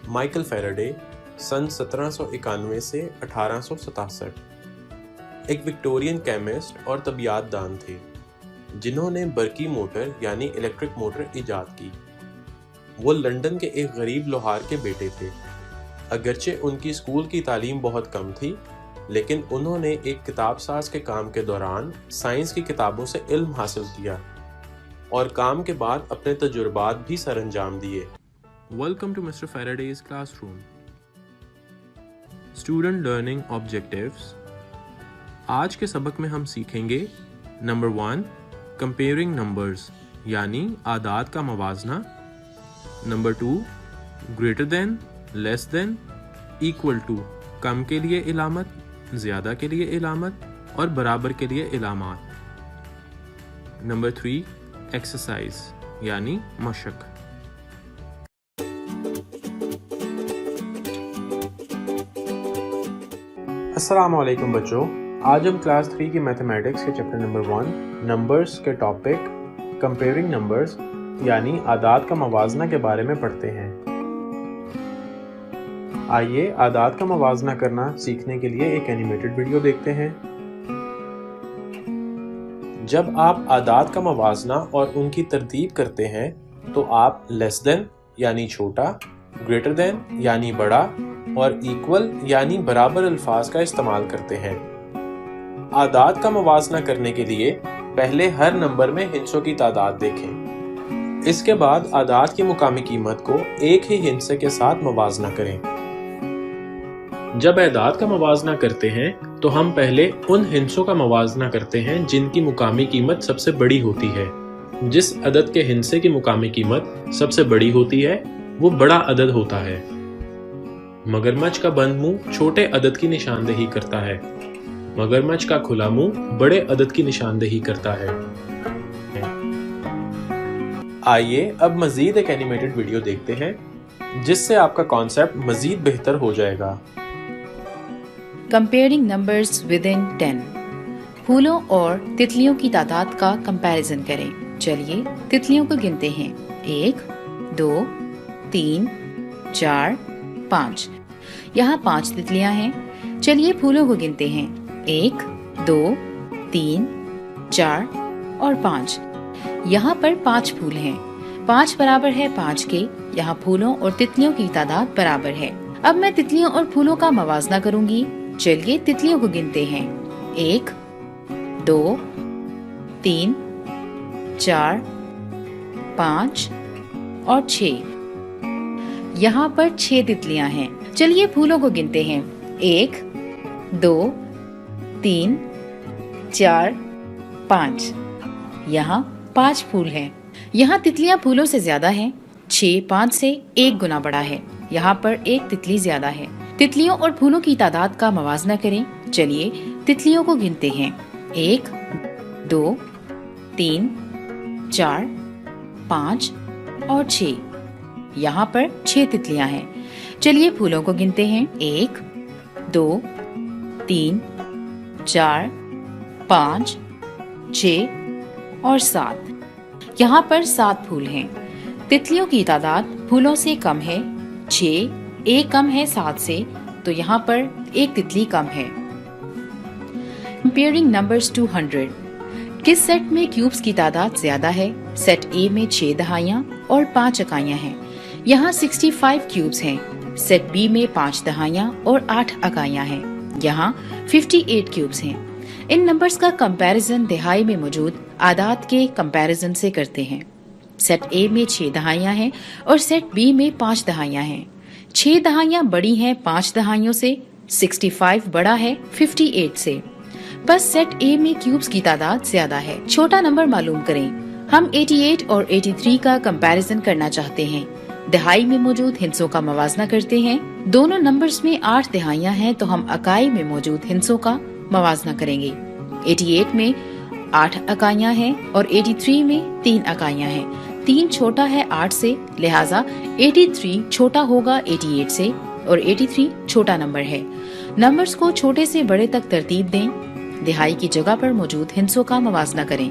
Michael Faraday سن 1791 سے 1867 ایک Victorian chemist اور طبیعیات دان تھے جنہوں نے برقی موٹر یعنی الیکٹرک موٹر ایجاد کی۔ وہ لندن کے ایک غریب لوہار کے بیٹے تھے۔ اگرچہ ان کی اسکول کی تعلیم بہت کم تھی، لیکن انہوں نے ایک کتاب ساز کے کام کے دوران سائنس کی کتابوں سے علم حاصل کیا اور کام کے بعد اپنے تجربات بھی سر انجام دیے۔ Welcome to mister Faraday's classroom. Student learning objectives. آج کے سبق میں ہم سیکھیں گے نمبر 1 کمپیئرنگ نمبرز یعنی اعداد کا موازنہ، number 2 greater than, less than, equal to کم کے لیے علامت، زیادہ کے لیے علامت اور برابر کے لیے علامات، نمبر 3 ایکسرسائز یعنی مشق۔ السلام علیکم بچوں، آج ہم کلاس 3 کی میتھمیٹکس کے چیپٹر نمبر 1 نمبرز کے ٹاپک کمپیئرنگ نمبرز یعنی اعداد کا موازنہ کے بارے میں پڑھتے ہیں۔ آئیے اعداد کا موازنہ کرنا سیکھنے کے لیے ایک اینیمیٹڈ ویڈیو دیکھتے ہیں۔ جب آپ اعداد کا موازنہ اور ان کی ترتیب کرتے ہیں تو آپ لیس دین یعنی چھوٹا، گریٹر دین یعنی بڑا اور ایکول یعنی برابر الفاظ کا استعمال کرتے ہیں۔ اعداد کا موازنہ کرنے کے لیے پہلے ہر نمبر میں ہندسوں کی تعداد دیکھیں۔ اس کے بعد اعداد کی مقامی قیمت کو ایک ہی ہندسے کے ساتھ موازنہ کریں۔ جب اعداد کا موازنہ کرتے ہیں تو ہم پہلے ان ہندسوں کا موازنہ کرتے ہیں جن کی مقامی قیمت سب سے بڑی ہوتی ہے۔ جس عدد کے ہندسے کی مقامی قیمت سب سے بڑی ہوتی ہے وہ بڑا عدد ہوتا ہے۔ مگرمچھ کا بند منہ چھوٹے عدد کی نشاندہی کرتا ہے، مگرمچھ کا کھلا منہ بڑے عدد کی نشاندہی کرتا ہے۔ آئیے اب مزید ایک اینیمیٹڈ ویڈیو دیکھتے ہیں جس سے آپ کا کانسیپٹ مزید بہتر ہو جائے گا۔ Comparing numbers within 10۔ پھولوں اور تتلیوں کی تعداد کا کمپیریزن کریں۔ چلیے تتلیوں کو گنتے ہیں۔ 1 2 3 4 5۔ یہاں 5 تتلیاں ہیں۔ چلیے پھولوں کو گنتے ہیں۔ 1 2 3 4 اور 5۔ یہاں پر 5 پھول ہیں۔ 5 برابر ہے 5 کے۔ یہاں پھولوں اور تتلیوں کی تعداد برابر ہے۔ اب میں تتلیوں اور پھولوں کا موازنہ کروں گی۔ چلیے تتلیوں کو گنتے ہیں۔ 1 2 3 4 5 اور 6۔ یہاں پر 6 تتلیاں ہیں۔ چلیے پھولوں کو گنتے ہیں۔ 1 2 3 4 5۔ یہاں 5 پھول ہیں۔ یہاں تتلیاں پھولوں سے زیادہ ہیں۔ 6 5 سے 1 گنا بڑا ہے۔ یہاں پر 1 تتلی زیادہ ہے۔ تتلیوں اور پھولوں کی تعداد کا موازنہ کریں۔ چلیے تتلیوں کو گنتے ہیں۔ 1 2 3 4 5 اور 6۔ یہاں پر 6 تتلیاں ہیں۔ چلیے پھولوں کو گنتے ہیں۔ 1 2 3 4 5 6 اور 7۔ یہاں پر 7 پھول ہیں۔ تتلیوں کی تعداد پھولوں سے کم ہے۔ 6 1 کم ہے 7 سے، تو یہاں پر 1 تتلی کم ہے۔ Comparing numbers to 100۔ کس سیٹ میں کیوبز کی تعداد زیادہ ہے؟ سیٹ اے میں 6 دہائیاں اور 5 اکائیاں ہیں۔ یہاں 65 کیوبز ہیں۔ سیٹ بی میں 5 دہائیاں اور 8 اکائیاں ہیں۔ یہاں 58 کیوبز ہیں۔ ان نمبرز کا کمپیریزن دہائی میں موجود اعداد کے کمپیریزن سے کرتے ہیں۔ سیٹ اے میں 6 دہائیاں ہیں اور سیٹ بی میں 5 دہائیاں ہیں۔ 6 دہائیاں بڑی ہیں 5 دہائیوں سے، 65 بڑا ہے 58 سے۔ بس سیٹ اے میں کیوبز کی تعداد زیادہ ہے۔ چھوٹا نمبر معلوم کریں۔ ہم 88 اور 83 کا کمپیریزن کرنا چاہتے ہیں۔ دہائی میں موجود ہندسوں کا موازنہ کرتے ہیں۔ دونوں نمبرز میں 8 دہائیاں ہیں تو ہم اکائی میں موجود ہندسوں کا موازنہ کریں گے۔ 88 میں 8 اکائیاں ہیں اور 83 میں 3 اکائیاں ہیں۔ 3 چھوٹا ہے 8 سے، لہٰذا 83 چھوٹا ہوگا 88 سے اور 83 چھوٹا نمبر ہے۔ نمبرز کو چھوٹے سے بڑے تک ترتیب دیں۔ دہائی کی جگہ پر موجود ہندسوں کا موازنہ کریں۔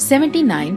79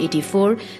84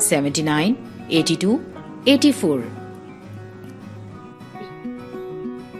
79, 82, 84।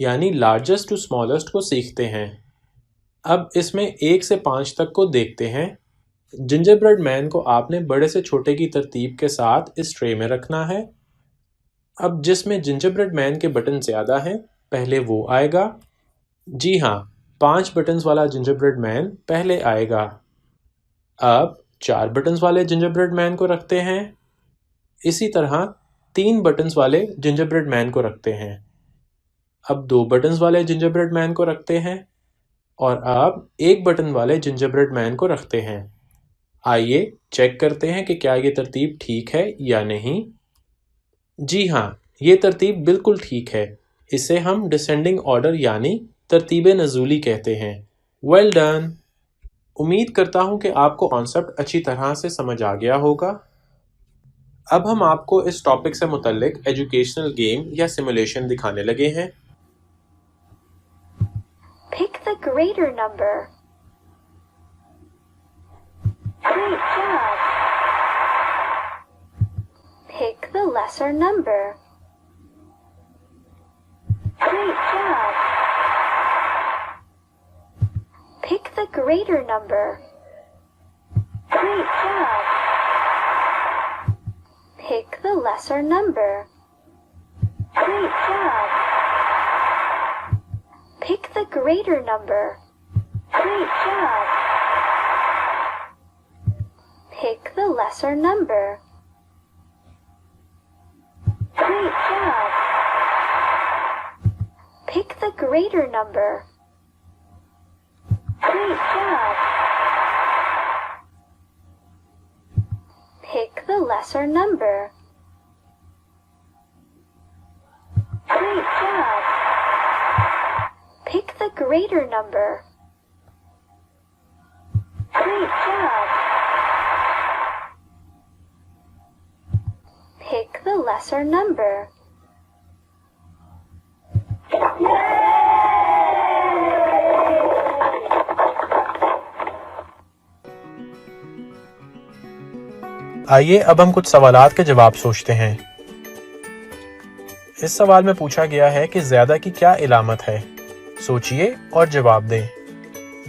یعنی لارجسٹ ٹو اسمالسٹ کو سیکھتے ہیں۔ اب اس میں 1 سے 5 تک کو دیکھتے ہیں۔ جنجر بریڈ مین کو آپ نے بڑے سے چھوٹے کی ترتیب کے ساتھ اس ٹرے میں رکھنا ہے۔ اب جس میں جنجر بریڈ مین کے بٹن زیادہ ہیں پہلے وہ آئے گا۔ جی ہاں، 5 بٹنز والا جنجر بریڈ مین پہلے آئے گا۔ اب 4 بٹنز والے جنجر بریڈ مین کو رکھتے ہیں۔ اسی طرح 3 بٹنز والے جنجر بریڈ مین کو رکھتے ہیں۔ اب 2 بٹنز والے جنجر بریڈ مین کو رکھتے ہیں اور اب 1 بٹن والے جنجر بریڈ مین کو رکھتے ہیں۔ آئیے چیک کرتے ہیں کہ کیا یہ ترتیب ٹھیک ہے یا نہیں۔ جی ہاں، یہ ترتیب بالکل ٹھیک ہے۔ اسے ہم ڈسینڈنگ آرڈر یعنی ترتیب نزولی کہتے ہیں۔ Well done! امید کرتا ہوں کہ آپ کو کانسیپٹ اچھی طرح سے سمجھ آ گیا ہوگا۔ اب ہم آپ کو اس ٹاپک سے متعلق ایجوکیشنل گیم یا سیمولیشن دکھانے لگے ہیں۔ Pick the greater number. Great job. Pick the lesser number. Great job. Pick the greater number. Great job. Pick the lesser number. Great job. Pick the greater number. Great job. Pick the lesser number. Great job. Pick the greater number. Great job. Pick the lesser number. Great job. Pick the greater number. Great job. Pick the lesser number. آئیے اب ہم کچھ سوالات کے جواب سوچتے ہیں۔ اس سوال میں پوچھا گیا ہے کہ زیادہ کی کیا علامت ہے؟ سوچئے اور جواب دیں۔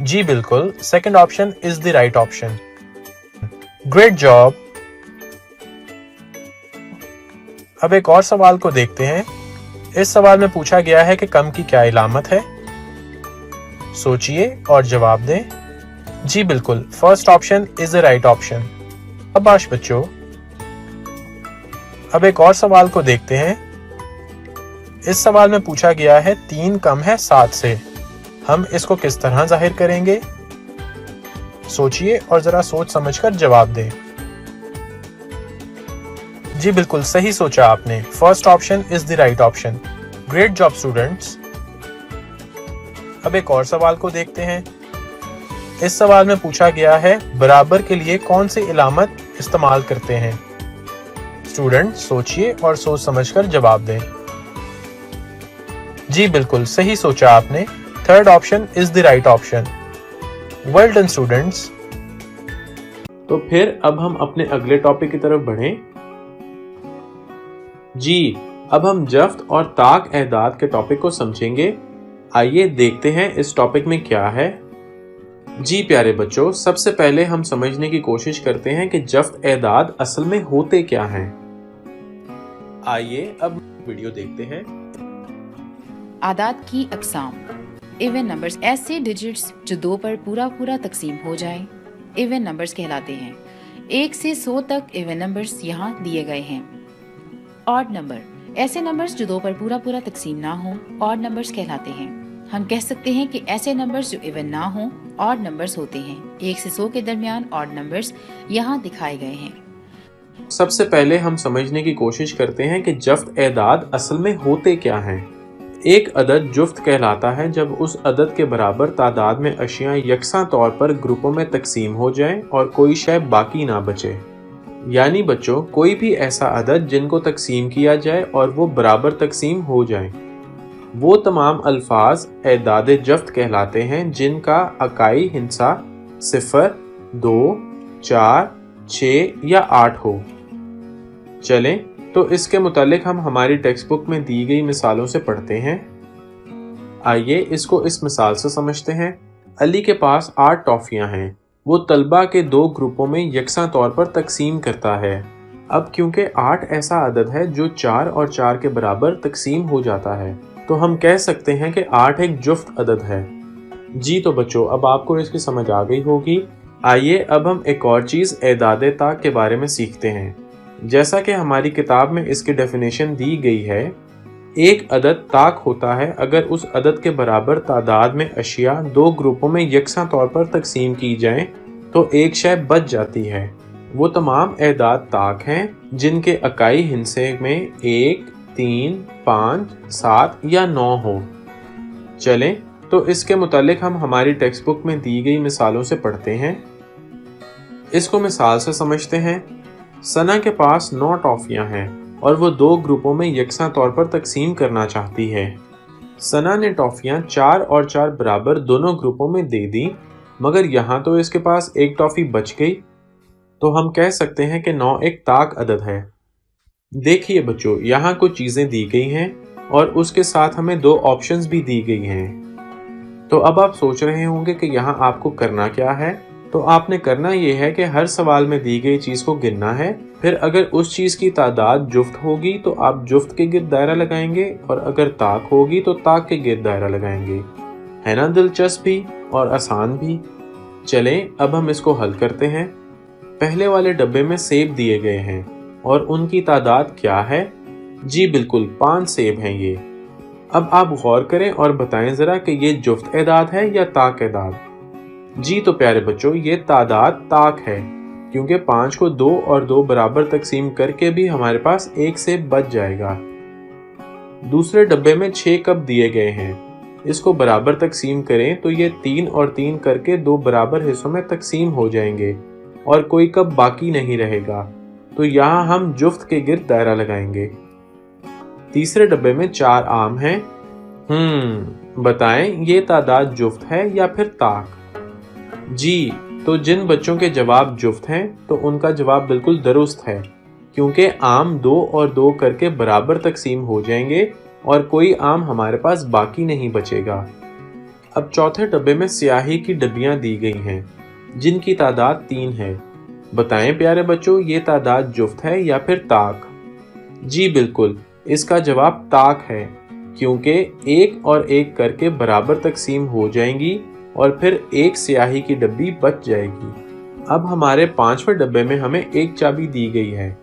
جی بالکل، second option is the right option. Great job! اب ایک اور سوال کو دیکھتے ہیں۔ اس سوال میں پوچھا گیا ہے کہ کم کی کیا علامت ہے؟ سوچئے اور جواب دیں۔ جی بالکل، first option is the right option. شاباش بچوں! اب ایک اور سوال کو دیکھتے ہیں۔ اس سوال میں پوچھا گیا ہے 3 کم ہے 7 سے، ہم اس کو کس طرح ظاہر کریں گے؟ سوچئے اور ذرا سوچ سمجھ کر جواب دیں۔ جی بالکل صحیح سوچا آپ نے، first option is the right option. Great job students! اب ایک اور سوال کو دیکھتے ہیں۔ اس سوال میں پوچھا گیا ہے برابر کے لیے کون سی علامت استعمال کرتے ہیں؟ اسٹوڈنٹ سوچئے اور سوچ سمجھ کر جواب دیں۔ جی بالکل صحیح سوچا آپ نے، third option is the right option. Well done students! تو پھر اب ہم اپنے اگلے ٹاپک کی طرف بڑھیں۔ جی اب ہم جفت اور طاق اعداد کے ٹاپک کو سمجھیں گے۔ آئیے دیکھتے ہیں اس ٹاپک میں کیا ہے۔ جی پیارے بچوں، سب سے پہلے ہم سمجھنے کی کوشش کرتے ہیں کہ جفت اعداد اصل میں ہوتے کیا ہیں۔ آئیے اب ویڈیو دیکھتے ہیں۔ اعداد کی اقسام۔ ایون نمبرز ایسے ڈیجٹس جو 2 پر پورا تقسیم ہو جائیں ایون نمبرز کہلاتے ہیں۔ 1 سے 100 تک ایون نمبرز یہاں دیے گئے ہیں۔ آڈ نمبر ایسے نمبرز جو 2 پر پورا تقسیم نہ ہوں آڈ نمبرز کہلاتے ہیں۔ ہم کہہ سکتے ہیں کہ ایسے نمبرز جو ایون نہ ہوں آڈ نمبرز ہوتے ہیں۔ 1 سے 100 کے درمیان آڈ نمبرز یہاں دکھائے گئے ہیں۔ سب سے پہلے ہم سمجھنے کی کوشش کرتے ہیں کہ جفت اعداد اصل میں ہوتے کیا ہیں۔ ایک عدد جفت کہلاتا ہے جب اس عدد کے برابر تعداد میں اشیاء یکساں طور پر گروپوں میں تقسیم ہو جائیں اور کوئی شے باقی نہ بچے۔ یعنی بچوں، کوئی بھی ایسا عدد جن کو تقسیم کیا جائے اور وہ برابر تقسیم ہو جائیں، وہ تمام الفاظ اعداد جفت کہلاتے ہیں جن کا اکائی ہندسہ 0، 2، 4، 6 یا 8 ہو۔ چلیں تو اس کے متعلق ہم ہماری ٹیکسٹ بک میں دی گئی مثالوں سے پڑھتے ہیں۔ آئیے اس کو اس مثال سے سمجھتے ہیں۔ علی کے پاس 8 ٹافیاں ہیں۔ وہ طلبہ کے 2 گروپوں میں یکساں طور پر تقسیم کرتا ہے۔ اب کیونکہ 8 ایسا عدد ہے جو 4 اور 4 کے برابر تقسیم ہو جاتا ہے، تو ہم کہہ سکتے ہیں کہ 8 ایک جفت عدد ہے۔ جی تو بچوں، اب آپ کو اس کی سمجھ آ گئی ہوگی۔ آئیے اب ہم ایک اور چیز اعداد طاق کے بارے میں سیکھتے ہیں۔ جیسا کہ ہماری کتاب میں اس کی ڈیفینیشن دی گئی ہے، ایک عدد طاق ہوتا ہے اگر اس عدد کے برابر تعداد میں اشیاء 2 گروپوں میں یکساں طور پر تقسیم کی جائیں تو ایک شے بچ جاتی ہے۔ وہ تمام اعداد طاق ہیں جن کے اکائی ہندسے میں 1، 3، 5، 7 یا 9 ہوں۔ چلیں تو اس کے متعلق ہم ہماری ٹیکسٹ بک میں دی گئی مثالوں سے پڑھتے ہیں۔ اس کو مثال سے سمجھتے ہیں۔ ثنا کے پاس 9 ٹافیاں ہیں اور وہ 2 گروپوں میں یکساں طور پر تقسیم کرنا چاہتی ہے۔ ثنا نے ٹافیاں 4 اور 4 برابر دونوں گروپوں میں دے دیں، مگر یہاں تو اس کے پاس ایک ٹافی بچ گئی، تو ہم کہہ سکتے ہیں کہ 9 ایک طاق عدد ہے۔ دیکھیے بچوں، یہاں کچھ چیزیں دی گئی ہیں اور اس کے ساتھ ہمیں 2 آپشنز بھی دی گئی ہیں۔ تو اب آپ سوچ رہے ہوں گے کہ یہاں آپ کو کرنا کیا ہے؟ تو آپ نے کرنا یہ ہے کہ ہر سوال میں دی گئی چیز کو گننا ہے، پھر اگر اس چیز کی تعداد جفت ہوگی تو آپ جفت کے گرد دائرہ لگائیں گے، اور اگر طاق ہوگی تو طاق کے گرد دائرہ لگائیں گے۔ ہے نا دلچسپ بھی اور آسان بھی؟ چلیں اب ہم اس کو حل کرتے ہیں۔ پہلے والے ڈبے میں سیب دیے گئے ہیں اور ان کی تعداد کیا ہے؟ جی بالکل 5 سیب ہیں یہ۔ اب آپ غور کریں اور بتائیں ذرا کہ یہ جفت اعداد ہے یا طاق اعداد؟ جی تو پیارے بچوں، یہ تعداد طاق ہے، کیونکہ 5 کو 2 اور 2 برابر تقسیم کر کے بھی ہمارے پاس 1 سیب بچ جائے گا۔ دوسرے ڈبے میں 6 کپ دیے گئے ہیں۔ اس کو برابر تقسیم کریں تو یہ 3 اور 3 کر کے 2 برابر حصوں میں تقسیم ہو جائیں گے اور کوئی کپ باقی نہیں رہے گا، تو یہاں ہم جفت کے گرد دائرہ لگائیں گے۔ تیسرے ڈبے میں 4 آم ہیں۔ بتائیں یہ تعداد جفت ہے یا پھر طاق؟ جی تو جن بچوں کے جواب جفت ہیں تو ان کا جواب بالکل درست ہے، کیونکہ آم 2 اور 2 کر کے برابر تقسیم ہو جائیں گے اور کوئی آم ہمارے پاس باقی نہیں بچے گا۔ اب چوتھے ڈبے میں سیاہی کی ڈبیاں دی گئی ہیں جن کی تعداد 3 ہے۔ بتائیں پیارے بچوں یہ تعداد جفت ہے یا پھر طاق؟ جی بالکل، اس کا جواب طاق ہے، کیونکہ 1 اور 1 کر کے برابر تقسیم ہو جائیں گی اور پھر ایک سیاہی کی ڈبی بچ جائے گی۔ اب ہمارے 5ویں ڈبے میں ہمیں ایک چابی دی گئی ہے۔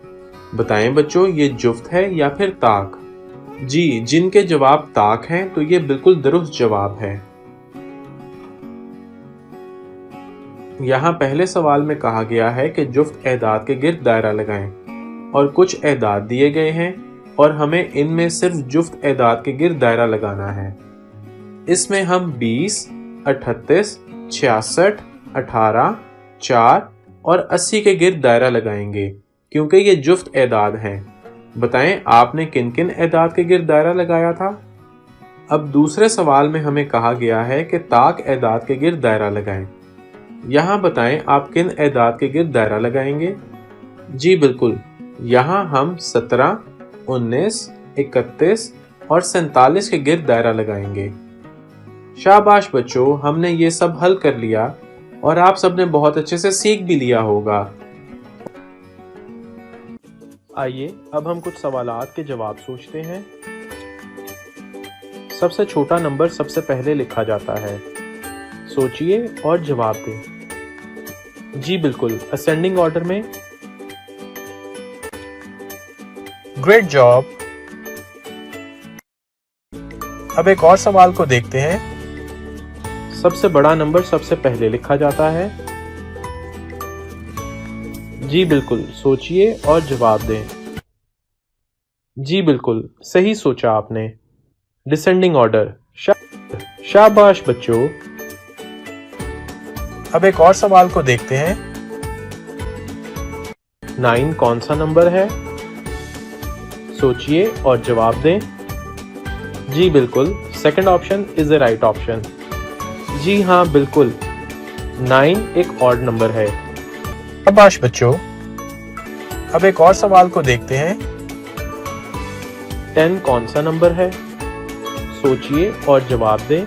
بتائیں بچوں یہ جفت ہے یا پھر طاق؟ جی جن کے جواب طاق ہیں تو یہ بالکل درست جواب ہے۔ یہاں پہلے سوال میں کہا گیا ہے کہ جفت اعداد کے گرد دائرہ لگائیں، اور کچھ اعداد دیے گئے ہیں اور ہمیں ان میں صرف جفت اعداد کے گرد دائرہ لگانا ہے۔ اس میں ہم 20، 38، 66، 18، 4 اور 80 کے گرد دائرہ لگائیں گے، کیونکہ یہ جفت اعداد ہیں۔ بتائیں آپ نے کن کن اعداد کے گرد دائرہ لگایا تھا؟ اب دوسرے سوال میں ہمیں کہا گیا ہے کہ طاق اعداد کے گرد دائرہ لگائیں۔ یہاں بتائیں آپ کن اعداد کے گرد دائرہ لگائیں گے؟ جی بالکل، یہاں ہم 17، 19، 31 اور 47 کے گرد دائرہ لگائیں گے۔ شاباش بچوں، ہم نے یہ سب حل کر لیا اور آپ سب نے بہت اچھے سے سیکھ بھی لیا ہوگا۔ آئیے اب ہم کچھ سوالات کے جواب سوچتے ہیں۔ سب سے چھوٹا نمبر سب سے پہلے لکھا جاتا ہے۔ سوچئے اور جواب دیں۔ جی بالکل، اسینڈنگ آرڈر میں۔ Great job. اب ایک اور سوال کو دیکھتے ہیں۔ سب سے بڑا نمبر سب سے پہلے لکھا جاتا ہے۔ جی بالکل، سوچئے اور جواب دیں۔ جی بالکل، صحیح سوچا آپ نے۔ Descending order. شاباش بچوں۔ اب ایک اور سوال کو دیکھتے ہیں۔ 9 کون سا نمبر ہے؟ سوچئے اور جواب دیں۔ جی بالکل، second option is a right option. جی ہاں بالکل، 9 ایک آڈ نمبر ہے۔ شاباش بچوں۔ اب ایک اور سوال کو دیکھتے ہیں۔ 10 کون سا نمبر ہے؟ سوچئے اور جواب دیں۔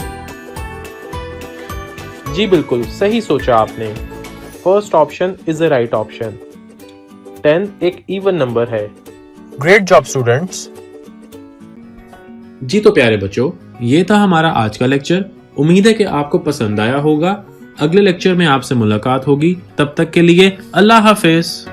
جی بالکل صحیح سوچا آپ نے، first option is the right option۔ 10 ایک ایون نمبر ہے۔ Great job students. جی تو پیارے بچوں، یہ تھا ہمارا آج کا لیکچر۔ امید ہے کہ آپ کو پسند آیا ہوگا۔ اگلے لیکچر میں آپ سے ملاقات ہوگی، تب تک کے لیے اللہ حافظ۔